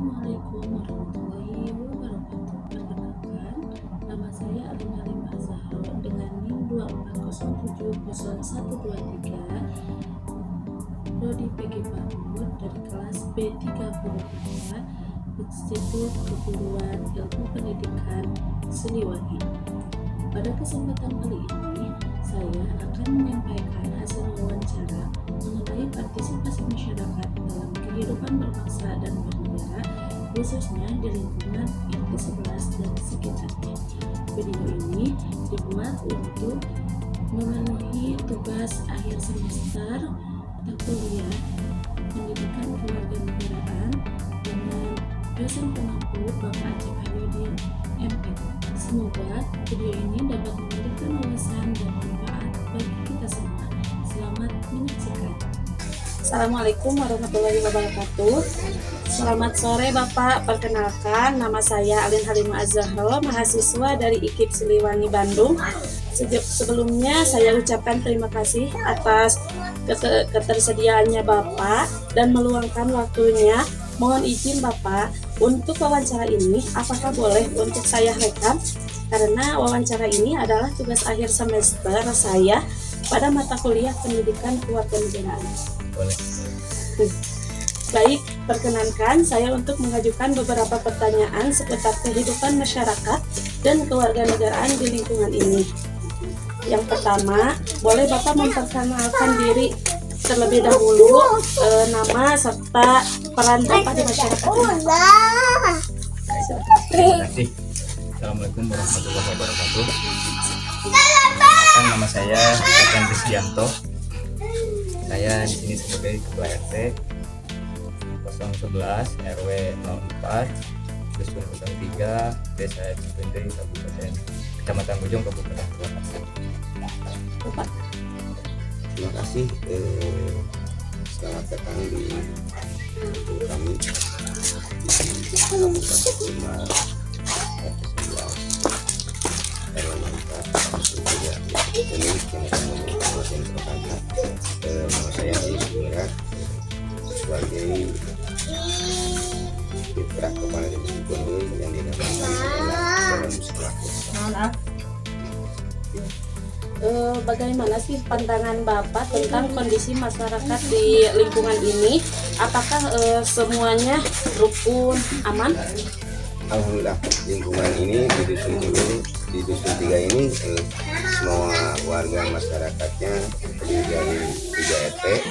Assalamualaikum warahmatullahi wabarakatuh. Perkenalkan, nama saya Alina Limah Zahro dengan NIM 240700123 Prodi PG Pamur dari kelas B32 Institut Keguruan Ilmu Pendidikan Siliwangi. Pada kesempatan kali ini, saya akan menyampaikan hasil wawancara mengenai partisipasi masyarakat dalam kehidupan berbangsa dan bernegara, khususnya di lingkungan RT 11 dan sekitarnya. Video ini dibuat untuk memenuhi tugas akhir semester mata kuliah Pendidikan Kewarganegaraan dengan dosen pengampu Bapak Acep Haryudin M.Ed. Semoga video ini dapat memberikan wawasan dan manfaat bagi kita semua. Selamat menyaksikan. Assalamualaikum warahmatullahi wabarakatuh. Selamat sore Bapak, perkenalkan nama saya Alin Halimah Zahro, mahasiswa dari IKIP Siliwangi Bandung. Sebelumnya saya ucapkan terima kasih atas ketersediaannya Bapak dan meluangkan waktunya. Mohon izin Bapak, untuk wawancara ini apakah boleh untuk saya rekam? Karena wawancara ini adalah tugas akhir semester saya pada mata kuliah Pendidikan Kewarganegaraan. Boleh. Baik, perkenankan saya untuk mengajukan beberapa pertanyaan seputar kehidupan masyarakat dan kewarganegaraan di lingkungan ini. Yang pertama, boleh Bapak memperkenalkan diri terlebih dahulu, nama serta peran Bapak di masyarakat ini. Terima kasih. Assalamualaikum warahmatullahi wabarakatuh. Perkenalkan, nama saya Ikan Risdianto. Saya di sini sebagai Ketua RT 011 RW 04 Dusun 03 Desa Cipendei Kabupaten Kecamatan Bojong Kabupaten Purwakarta. Terima kasih. Selamat datang di kami di Kabupaten Lima ini nama saya Ismira sebagai Putra Kepala Divisi Gundul yang dinamakan dalam selaku. Bagaimana sih pandangan Bapak tentang kondisi masyarakat di lingkungan ini? Apakah semuanya rukun, aman? Alhamdulillah, lingkungan ini di dusun dulu, di dusun 3 ini semua warga masyarakatnya terdiri dari 3 RT,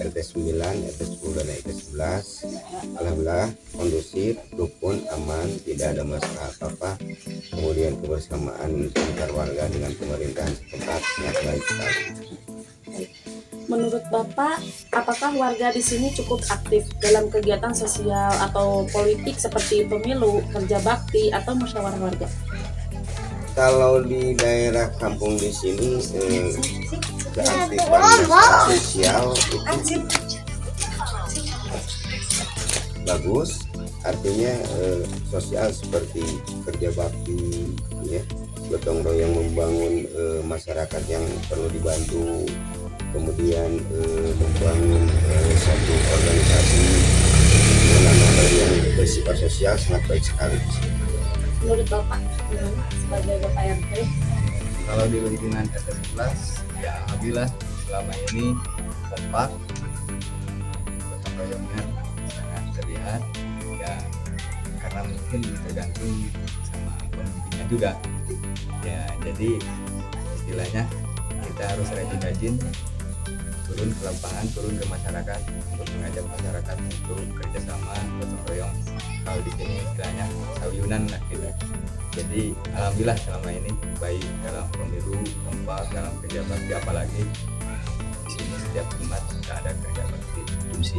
RT 9, RT 10 dan RT 11. Alhamdulillah kondusif, rukun, aman, tidak ada masalah apa-apa. Kemudian kebersamaan antar warga dengan pemerintahan setempat sangat baik sekali. Menurut Bapak, apakah warga di sini cukup aktif dalam kegiatan sosial atau politik seperti pemilu, kerja bakti, atau musyawarah warga? Kalau di daerah kampung di sini keaktifan masyarakat sosial itu bagus, artinya sosial seperti kerja bakti, ya, gotong royong membangun masyarakat yang perlu dibantu, kemudian membangun satu organisasi dengan hal yang bersifat sosial sangat baik sekali. Menurut Bapak, gimana sebagai Bapak RT? Kalau di lingkungan RT 11, ya alhamdulillah selama ini kompak, gotong royongnya sangat terlihat, ya karena mungkin tergantung sama pemimpinnya juga. Ya jadi istilahnya kita harus rajin-rajin turun ke lapangan, turun ke masyarakat untuk mengajak masyarakat untuk kerjasama, gotong royong. Kalau di sini istilahnya sayunan lah gitu. Jadi alhamdulillah selama ini baik dalam pemilu, kompak, dalam kerja bakti, apalagi di sini setiap Jumat kita ada kerja bakti fungsi.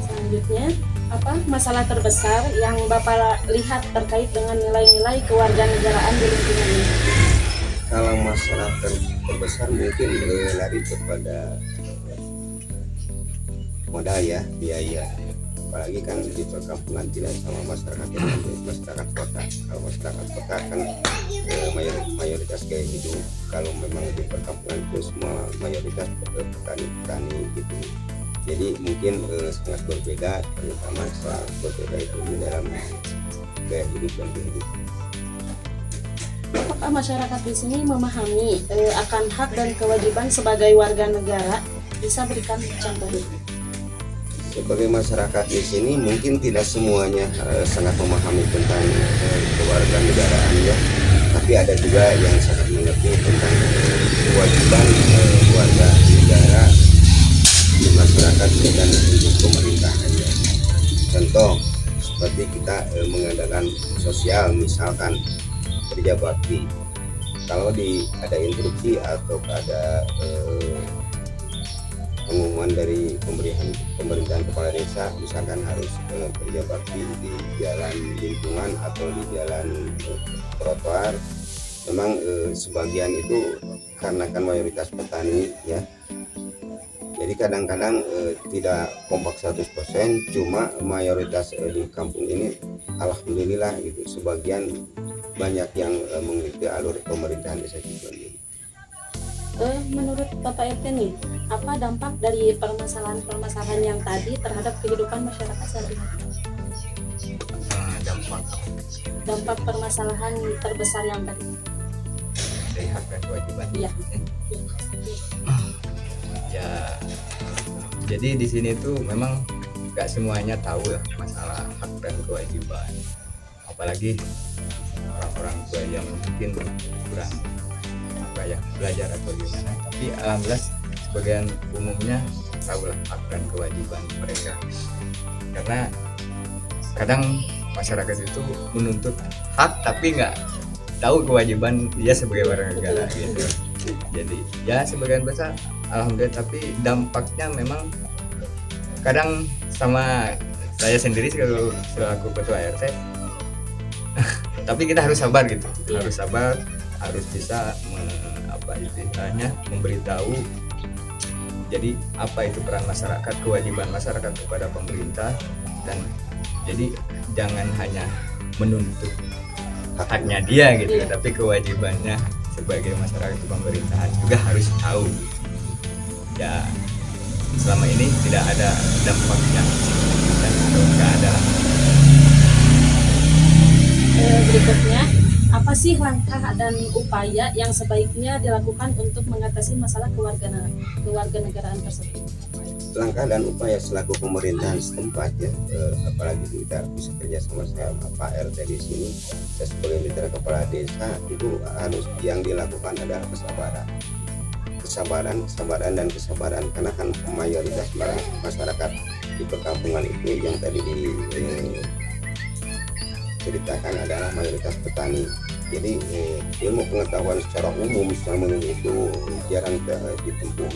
Selanjutnya, apa masalah terbesar yang Bapak lihat terkait dengan nilai-nilai kewarganegaraan di lingkungan ini? Kalau masalah terbesar mungkin lari kepada modal, ya, biaya. Apalagi kan di perkampungan tidak sama masyarakat yang di masyarakat kota. Kalau masyarakat kota kan mayoritas gaya hidup. Kalau memang di perkampungan itu semua mayoritas petani gitu. Jadi mungkin sangat berbeda, terutama sangat berbeda itu di dalam gaya hidup dan kehidupan. Apakah masyarakat di sini memahami akan hak dan kewajiban sebagai warga negara? Bisa berikan contoh itu? Sebagai masyarakat di sini mungkin tidak semuanya sangat memahami tentang kewarganegaraan ya, tapi ada juga yang sangat mengerti tentang kewajiban warga negara di masyarakat dan untuk pemerintahan ya. Contoh seperti kita mengadakan sosial, misalkan kerja bakti. Kalau ada instruksi atau ada pengumuman dari pemerintahan kepala desa, misalkan harus kerja bakti di jalan lingkungan atau di jalan trotoar, memang sebagian itu karena kan mayoritas petani ya, jadi kadang-kadang tidak kompak 100%, cuma mayoritas di kampung ini alhamdulillah gitu, sebagian banyak yang mengikuti alur pemerintahan desa Cikoneng. Menurut Bapak RT nih, apa dampak dari permasalahan-permasalahan yang tadi terhadap kehidupan masyarakat sehari-hari? Dampak permasalahan terbesar yang tadi. Dari hak dan kewajiban. Iya. Ya, jadi di sini tuh memang nggak semuanya tahu ya masalah hak dan kewajiban. Apalagi orang-orang tua yang mungkin kurang belajar atau gimana, tapi alhamdulillah sebagian umumnya tahu lah hak dan kewajiban mereka, karena kadang masyarakat itu menuntut hak tapi nggak tahu kewajiban dia sebagai warga negara gitu. Jadi ya sebagian besar alhamdulillah, tapi dampaknya memang kadang sama saya sendiri selaku ketua RT tapi kita harus sabar gitu, harus sabar, harus bisa memberitahu jadi apa itu peran masyarakat, kewajiban masyarakat kepada pemerintah, dan jadi jangan hanya menuntut haknya dia gitu, tapi kewajibannya sebagai masyarakat pemerintahan juga harus tahu ya. Selama ini tidak ada dampaknya dan nggak ada. Berikutnya, apa sih langkah dan upaya yang sebaiknya dilakukan untuk mengatasi masalah kewarganegaraan tersebut? Langkah dan upaya selaku pemerintahan setempat ya, apalagi kita bisa kerja sama Pak RT di sini, saya sebagai mitra kepala desa, itu harus yang dilakukan adalah kesabaran karena kan mayoritas masyarakat di perkampungan itu yang tadi diceritakan adalah mayoritas petani. Jadi ilmu pengetahuan secara umum misalnya itu jarang ditempuh.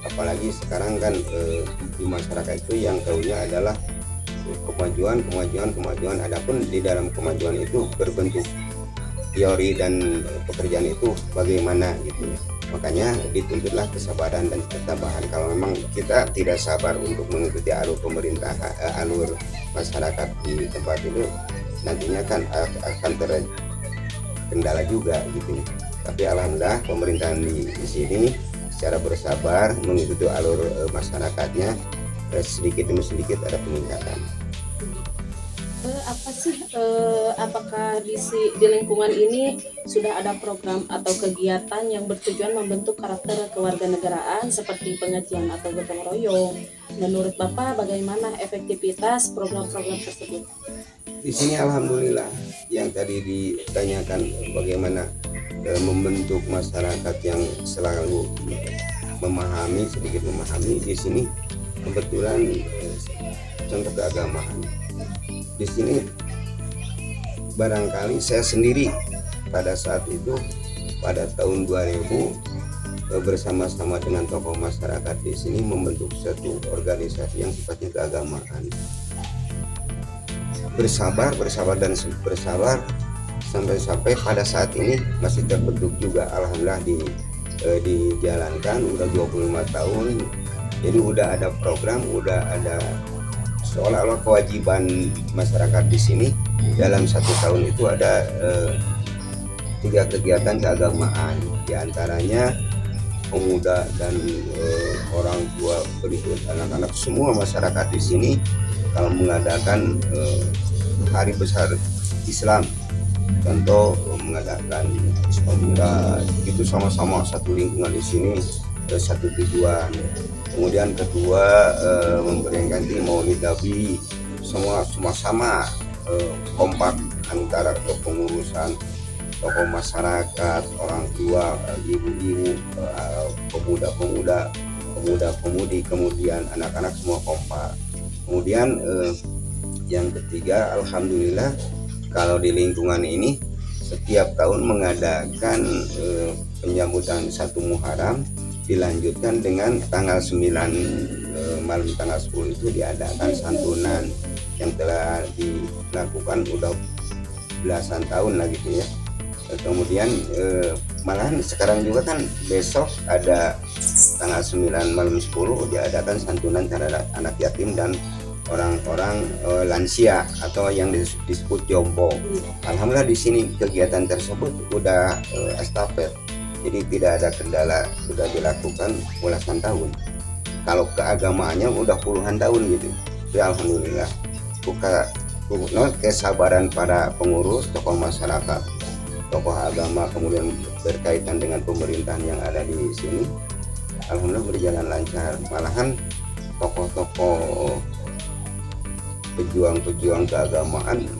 Apalagi sekarang kan di masyarakat itu yang tahunya adalah kemajuan. Adapun di dalam kemajuan itu berbentuk teori dan pekerjaan itu bagaimana gitu. Makanya dituntutlah kesabaran dan ketabahan. Kalau memang kita tidak sabar untuk mengikuti alur alur masyarakat di tempat itu, nantinya kan akan terkendala juga gitu. Tapi alhamdulillah pemerintahan di sini secara bersabar mengikuti alur masyarakatnya, sedikit demi sedikit ada peningkatan. Apakah di lingkungan ini sudah ada program atau kegiatan yang bertujuan membentuk karakter kewarganegaraan seperti pengajian atau gotong royong? Menurut Bapak bagaimana efektivitas program-program tersebut? Di sini alhamdulillah yang tadi ditanyakan bagaimana membentuk masyarakat yang selalu sedikit memahami, di sini kebetulan contoh keagamaan. Di sini barangkali saya sendiri pada saat itu pada tahun 2000 bersama-sama dengan tokoh masyarakat di sini membentuk satu organisasi yang sifatnya keagamaan. Bersabar sampai pada saat ini masih terbentuk juga, alhamdulillah dijalankan udah 25 tahun. Jadi udah ada program, udah ada seolah-olah kewajiban masyarakat di sini dalam 1 tahun itu ada 3 kegiatan keagamaan, diantaranya pemuda dan orang tua berikut anak-anak semua masyarakat di sini kalau mengadakan hari besar Islam, contoh mengadakan pemuda itu sama-sama satu lingkungan di sini, satu tujuan. Kemudian kedua memperingati Maulid Nabi, semua sama kompak antara kepengurusan, tokoh masyarakat, orang tua, ibu-ibu, pemuda-pemuda, pemuda-pemudi, kemudian anak-anak semua kompak. Kemudian yang ketiga, alhamdulillah kalau di lingkungan ini setiap tahun mengadakan penyambutan 1 Muharram, dilanjutkan dengan tanggal 9 malam tanggal 10 itu diadakan santunan yang telah dilakukan udah belasan tahun lah gitu ya. Kemudian malahan sekarang juga kan besok ada tanggal 9 malam 10 diadakan santunan terhadap anak yatim dan orang-orang lansia atau yang disebut jompo. Alhamdulillah di sini kegiatan tersebut udah estafet, jadi tidak ada kendala, sudah dilakukan belasan tahun. Kalau keagamaannya udah puluhan tahun gitu. Ya alhamdulillah. Kesabaran para pengurus, tokoh masyarakat, tokoh agama, kemudian berkaitan dengan pemerintahan yang ada di sini, alhamdulillah berjalan lancar. Malahan tokoh-tokoh pejuang-pejuang keagamaan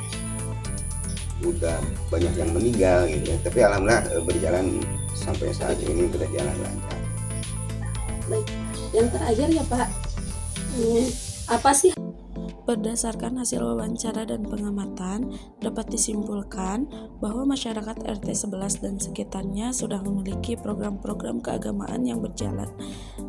udah banyak yang meninggal gitu ya. Tapi alhamdulillah berjalan sampai saat ini berjalan lancar. Baik, yang terakhir ya Pak, apa sih? Berdasarkan hasil wawancara dan pengamatan, dapat disimpulkan bahwa masyarakat RT 11 dan sekitarnya sudah memiliki program-program keagamaan yang berjalan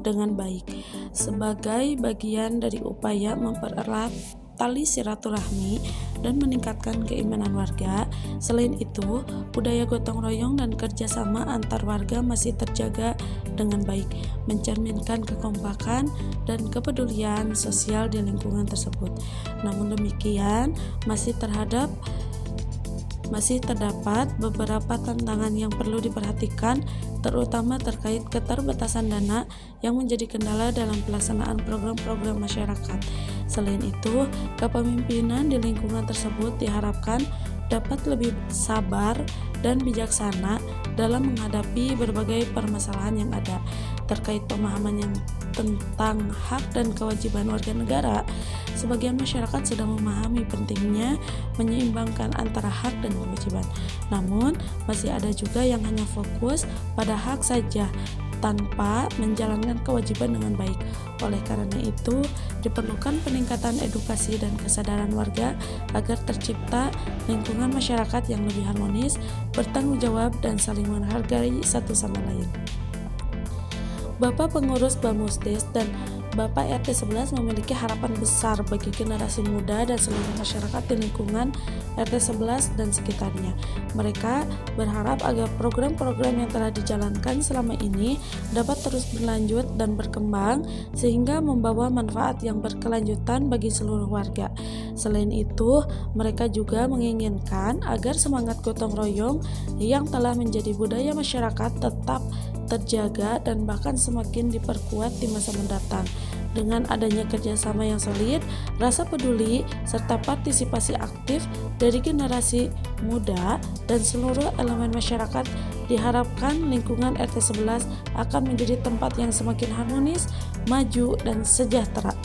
dengan baik sebagai bagian dari upaya mempererat tali silaturahmi dan meningkatkan keimanan warga. Selain itu, budaya gotong royong dan kerjasama antar warga masih terjaga dengan baik, mencerminkan kekompakan dan kepedulian sosial di lingkungan tersebut. Namun demikian, masih terdapat beberapa tantangan yang perlu diperhatikan, terutama terkait keterbatasan dana yang menjadi kendala dalam pelaksanaan program-program masyarakat. Selain itu, kepemimpinan di lingkungan tersebut diharapkan dapat lebih sabar dan bijaksana dalam menghadapi berbagai permasalahan yang ada. Terkait pemahaman yang tentang hak dan kewajiban warga negara, sebagian masyarakat sudah memahami pentingnya menyeimbangkan antara hak dan kewajiban. Namun, masih ada juga yang hanya fokus pada hak saja tanpa menjalankan kewajiban dengan baik. Oleh karena itu, diperlukan peningkatan edukasi dan kesadaran warga agar tercipta lingkungan masyarakat yang lebih harmonis, bertanggung jawab, dan saling menghargai satu sama lain. Bapak pengurus Bamusdes dan Bapak RT 11 memiliki harapan besar bagi generasi muda dan seluruh masyarakat di lingkungan RT 11 dan sekitarnya. Mereka berharap agar program-program yang telah dijalankan selama ini dapat terus berlanjut dan berkembang sehingga membawa manfaat yang berkelanjutan bagi seluruh warga. Selain itu, mereka juga menginginkan agar semangat gotong royong yang telah menjadi budaya masyarakat tetap terjaga dan bahkan semakin diperkuat di masa mendatang. Dengan adanya kerjasama yang solid, rasa peduli, serta partisipasi aktif dari generasi muda dan seluruh elemen masyarakat, diharapkan lingkungan RT 11 akan menjadi tempat yang semakin harmonis, maju, dan sejahtera.